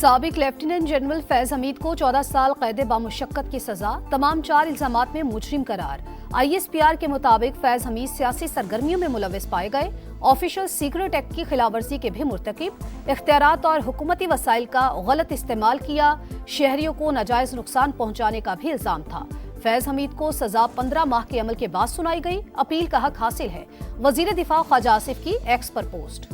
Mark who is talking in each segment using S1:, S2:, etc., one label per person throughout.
S1: साबिक lieutenant general Faiz Hamid को 14 साल कैद बामुशक्कत की सजा, तमाम 4 इल्जामात में मुजरिम करार। ISPR के मुताबिक फैज हमीद सियासी सरगर्मियों में मुलविस पाए गए, ऑफिशियल सीक्रेट एक्ट की खिलाफवर्जी के भी मुर्तकिब, इख्तियारात और हुकूमती वसाइल का गलत इस्तेमाल किया, शहरियों को नाजायज नुकसान पहुंचाने का भी इल्जाम था। फैज हमीद को सजा 15 माह के अमल के बाद सुनाई गई। अपील का हक हासिल है। वजीर दिफा ख्वाजा आसिफ की एक्स पर पोस्ट।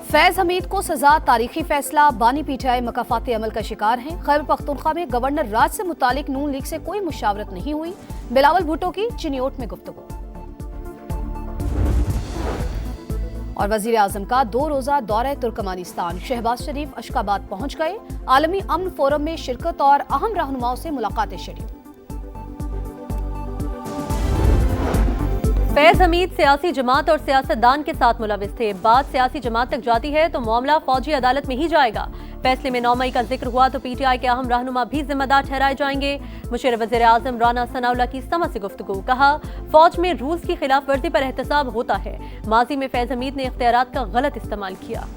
S1: फैज हमीद को सजा तारीखी फैसला। बानी PTI मकाफाती अमल का शिकार हैं। खैबर पख्तूनख्वा में गवर्नर राज से मुतालिक नून लीग से कोई मुशावरत नहीं हुई। बिलावल भुट्टो की चिनियोट में गुफ्तगू। और वजीर आजम का 2 रोजा दौरा तुर्कमानिस्तान। शहबाज शरीफ अशकाबाद पहुंच गए। आलमी अमन फोरम में शिरकत और अहम रहनुमाओं से मुलाकातें शेड्यूल।
S2: फैज हमीद सियासी जमात और सियासतदान के साथ मुलविस थे। बात सियासी जमात तक जाती है तो मामला फौजी अदालत में ही जाएगा। फैसले में 9 मई का जिक्र हुआ तो PTI के अहम रहनुमा भी जिम्मेदार ठहराए जाएंगे। मुशीर वज़ीर आज़म राना सनाउल्लाह की समझ से गुफ्तगू। कहा, फौज में रूल्स की खिलाफ वर्जी पर एहतसाब होता है। माजी में फैज हमीद ने इख्तियारात का गलत इस्तेमाल किया।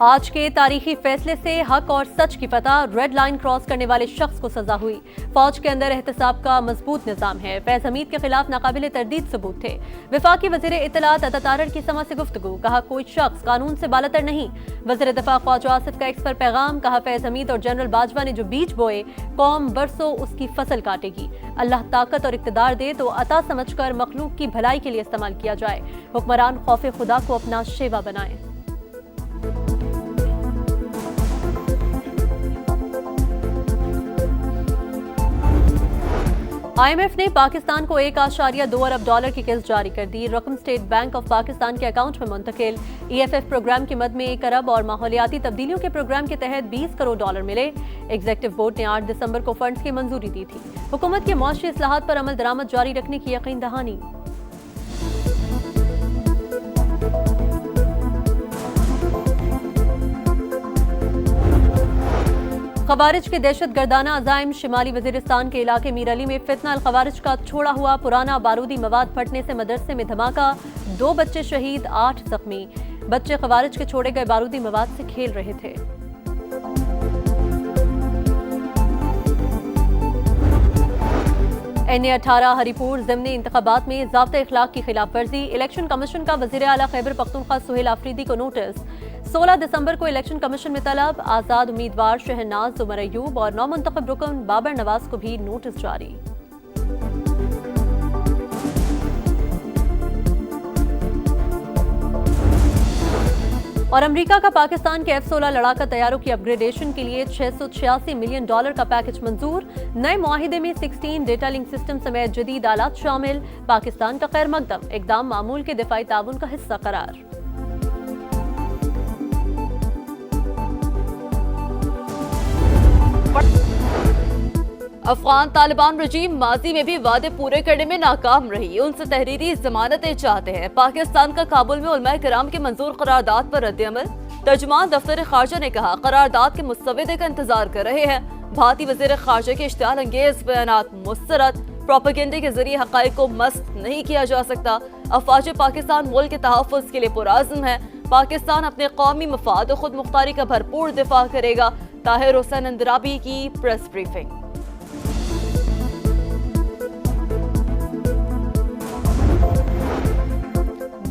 S2: आज के तारीखी फैसले से हक और सच की पता, रेड लाइन क्रॉस करने वाले शख्स को सजा हुई। फौज के अंदर एहतसाब का मजबूत निजाम है। फैज हमीद के खिलाफ नाकाबिले तरदीद सबूत थे। वफाकी वजीर इत्तलात अतातारड़ की समझ से गुफ्तगू। कहा, कोई शख्स कानून से बालतर नहीं। वजीर दिफा ख्वाजा आसिफ का एक्स पर पैगाम। कहा, फैज हमीद और जनरल बाजवा ने जो बीज बोए, कौम बरसों उसकी फसल काटेगी। अल्लाह ताकत और इक्तदार दे तो अता समझकर मखलूक की भलाई के लिए इस्तेमाल किया जाए। हुक्मरान खौफ खुदा को अपना शेवा बनाए। IMF ने पाकिस्तान को 1.2 अरब डॉलर की किस्त जारी कर दी। रकम स्टेट बैंक ऑफ पाकिस्तान के अकाउंट में मुंतकिल। EFF प्रोग्राम की मद में 1 अरब और माहौलियाती तब्दीलियों के प्रोग्राम के तहत 20 करोड़ डॉलर मिले। एग्जीक्यूटिव बोर्ड ने 8 दिसंबर को फंड्स की मंजूरी दी थी। हुकूमत की मुआशी इस्लाहात पर अमल दरामद जारी रखने की यकीन दहानी। खवारिज के दहशत गर्दाना अजाइम। शिमाली वजीरिस्तान के इलाके मीर अली में फितना अल खवारिज का छोड़ा हुआ पुराना बारूदी मवाद फटने से मदरसे में धमाका। 2 बच्चे शहीद, 8 जख्मी। बच्चे खवारिज के छोड़े गए बारूदी मवाद से खेल रहे थे। NA-18 हरिपुर ज़िमनी इंतखाबात में ज़ाब्ता इखलाक की खिलाफ वर्जी। इलेक्शन कमीशन का वज़ीर आला खैबर पख्तूनख्वा सुहेल आफरीदी को नोटिस। 16 दिसंबर को इलेक्शन कमीशन में तलब। आज़ाद उम्मीदवार शहनाज उमर अयूब और नौमुंतखब रुकन बाबर नवाज को भी नोटिस जारी। और अमेरिका का पाकिस्तान के F-16 लड़ाका तैयारों की अपग्रेडेशन के लिए $686 मिलियन का पैकेज मंजूर। नए मुआहिदे में 16 डेटा लिंक सिस्टम समेत जदीद आलात शामिल। पाकिस्तान का खैर मकदम, इकदाम मामूल के दिफाई ताउन का हिस्सा करार।
S3: अफगान तालिबान रजीम माजी में भी वादे पूरे करने में नाकाम रही। उनसे तहरीरी जमानतें चाहते हैं। पाकिस्तान का काबुल में उलमाए किराम के मंजूर करारदाद पर रद्द-ए-अमल। तर्जुमान दफ्तर खारजा ने कहा, करारदाद के मुस्तविदे का इंतजार कर रहे हैं। भारतीय वजीर खारजा के इश्तियाल अंगेज बयानात मुस्तरद। प्रोपेगेंडे के जरिए हकाइक को मस्त नहीं किया जा सकता। अफवाज पाकिस्तान मुल्क के तहफ़्फ़ुज़ के लिए पुरअज़्म है। पाकिस्तान अपने कौमी मफाद और खुद मुख्तारी का भरपूर दिफा करेगा। ताहिर हुसैन अंदराबी की प्रेस ब्रीफिंग।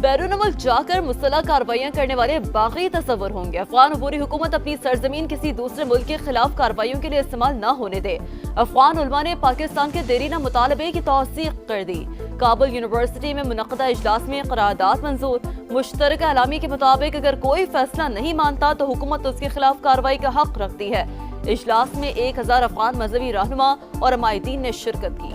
S3: बैरून मुल्क जाकर मुसल्लह कार्रवाइयां करने वाले बागी तस्वर होंगे। अफगान अबूरी हुकूमत अपनी सरजमीन किसी दूसरे मुल्क के खिलाफ कार्रवाइयों के लिए इस्तेमाल न होने दे। अफगान उलमा ने पाकिस्तान के देरीना मुतालबे की तौसीक कर दी। काबुल यूनिवर्सिटी में मुनक़दा इजलास में करारदाद मंजूर। मुश्तरका अलामी के मुताबिक अगर कोई फैसला नहीं मानता तो हुकूमत उसके खिलाफ कार्रवाई का हक रखती है। इजलास में 1000 अफगान मजहबी रहनुमा और अमायदीन ने शिरकत की।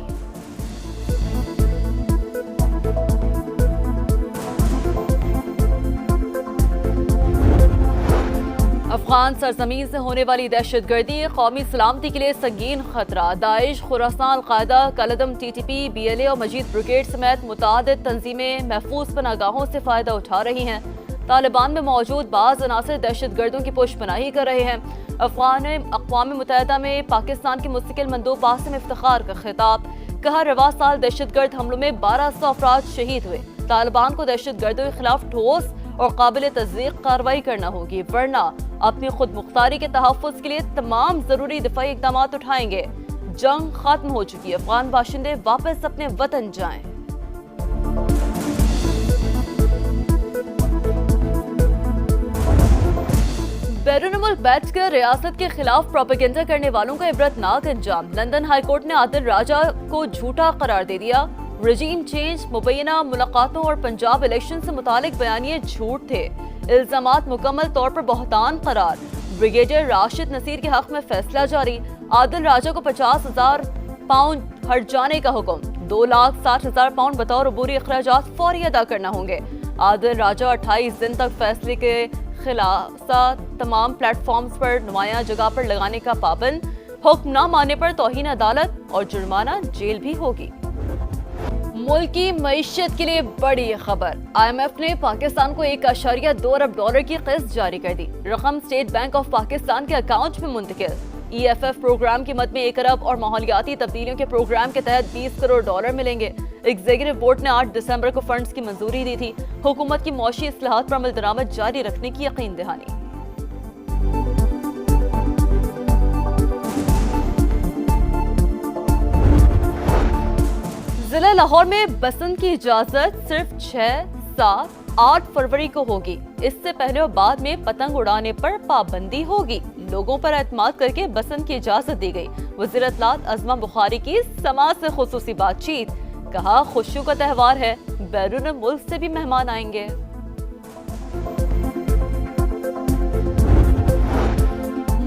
S3: अफगान सरजमीन से होने वाली दहशतगर्दी कौमी सलामती के लिए संगीन खतरा। Daesh, Khorasan, al Qaeda, कलदम, TTP, BLA और मजीद ब्रिगेड समेत मुतादिद तंजीमें महफूज पनागाहों से फायदा उठा रही हैं। तालिबान में मौजूद बाज़ अनासर दहशतगर्दों की पुष्पनाही कर रहे हैं। अक़वाम मुत्तहिदा में पाकिस्तान के मुस्तकिल मंदूब बासिम इफ्तिखार का खिताब। कहा, रवा साल दहशतगर्द हमलों में 1200 अफराद शहीद हुए। तालिबान को दहशतगर्दों के खिलाफ ठोस और काबिल तस्दीक कार्रवाई करना होगी, वरना अपनी खुद मुख्तारी के तहफ़्फ़ुज़ के लिए तमाम जरूरी दिफाई इक़दाम उठाएंगे। जंग खत्म हो चुकी है, अफगान बाशिंदे वापस अपने वतन जाएं। बैरून मुल्क बैठकर रियासत के खिलाफ प्रोपेगेंडा करने वालों का इबरतनाक अंजाम। लंदन हाईकोर्ट ने आदिल राजा को झूठा करार दे दिया। रजीम चेंज, मुबैना मुलाकातों और पंजाब इलेक्शन से मुतालिक बयानिए झूठ थे। इल्जामात मुकम्मल तौर पर बहतान करार। ब्रिगेडियर राशिद नसीर के हक में फैसला जारी। आदिल राजा को 50,000 पाउंड हट जाने का हुक्म। 2,60,000 पाउंड बतौर अबूरी अखराजात फौरी अदा करना होंगे। आदिल राजा 28 दिन तक फैसले के खिलासा तमाम प्लेटफॉर्म्स पर नुमाया जगह पर लगाने का पाबंद। हुक्म न मानने पर तौहीन अदालत और जुर्माना, जेल भी होगी। मुल्क की मईशत के लिए बड़ी खबर। IMF ने पाकिस्तान को 1.2 अरब डॉलर की किस्त जारी कर दी। रकम स्टेट बैंक ऑफ पाकिस्तान के अकाउंट में मुंतकिल। EFF प्रोग्राम की मद में 1 अरब और माहौलियाती तब्दीलियों के प्रोग्राम के तहत 20 करोड़ डॉलर मिलेंगे। एग्जीक्यूटिव बोर्ड ने 8 दिसंबर को फंड्स की मंजूरी दी थी। हुकूमत की मौशी इस्लाहात पर अमल दरामद जारी रखने की यकीन दहानी। जिला लाहौर में बसंत की इजाजत सिर्फ 6, 7, 8 फरवरी को होगी। इससे पहले और बाद में पतंग उड़ाने पर पाबंदी होगी। लोगों पर एतमाद करके बसंत की इजाजत दी गई। वज़ीर इत्तलात अज़मा बुखारी की समाज से खुसूसी बातचीत। कहा, खुशियों का त्यौहार है, बैरून मुल्क से भी मेहमान आएंगे।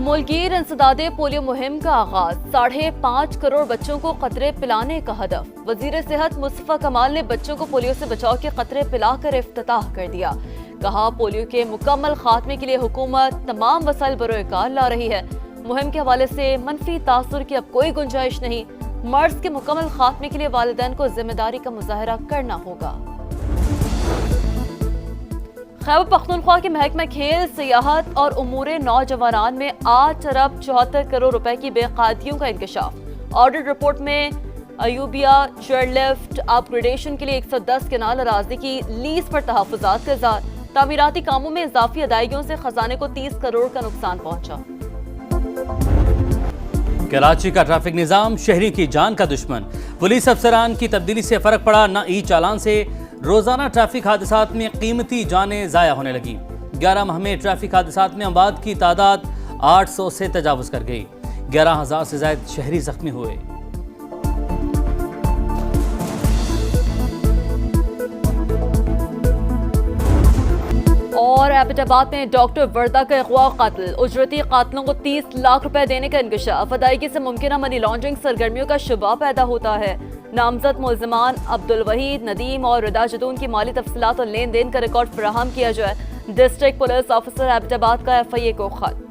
S3: मुल्कीर इंसदादे पोलियो मुहिम का आगाज। 5.5 करोड़ बच्चों को कतरे पिलाने का हदफ। वजीर सेहत मुस्तफा कमाल ने बच्चों को पोलियो से बचाव के कतरे पिलाकर इफ्तिताह कर दिया। कहा, पोलियो के मुकम्मल खात्मे के लिए हुकूमत तमाम वसाइल बरोकार ला रही है। मुहिम के हवाले से मनफी तासुर की अब कोई गुंजाइश नहीं। मर्ज के मुकम्मल खात्मे के लिए वालिदैन को जिम्मेदारी का मुजाहरा करना होगा। खैबर पख्तूनख्वा के महकमा खेल, सियाहत और उमूरे नौजवान में 8 अरब 74 करोड़ रुपए की बेकायदियों का इंकशाफ। ऑडिट रिपोर्ट में अयूबिया चेयरलिफ्ट अपग्रेडेशन के लिए 110 कनाल अराजी की लीज पर तहफ़्फ़ुज़ात का इज़हार। तामीराती कामों में इजाफी अदायगियों से खजाने को 30 करोड़ का नुकसान पहुंचा।
S4: कराची का ट्रैफिक निज़ाम शहरी की जान का दुश्मन। पुलिस अफसरान की तब्दीली से फर्क पड़ा न। ई चालान से रोजाना ट्रैफिक हादसात में कीमती जानें ज़ाया होने लगी। 11 माह में ट्रैफिक हादसात में अमवात की तादाद 800 से तजावुज कर गई। 11,000 से ज्यादा शहरी जख्मी हुए।
S3: और एबटाबाद में डॉक्टर वर्दा का अगवा कातिल। उजरती कातिलों को 30 लाख रुपए देने का इंकशाफ। अदायगी से मुमकिन मनी लॉन्ड्रिंग सरगर्मियों का शुबा पैदा होता है। नामजद मुल्ज़िमान अब्दुल वहीद, नदीम और रिदा जदून की माली तफसीलात और लेन देन का रिकॉर्ड फराहम किया जाए। डिस्ट्रिक्ट पुलिस ऑफिसर एबटाबाद का FIA को खत।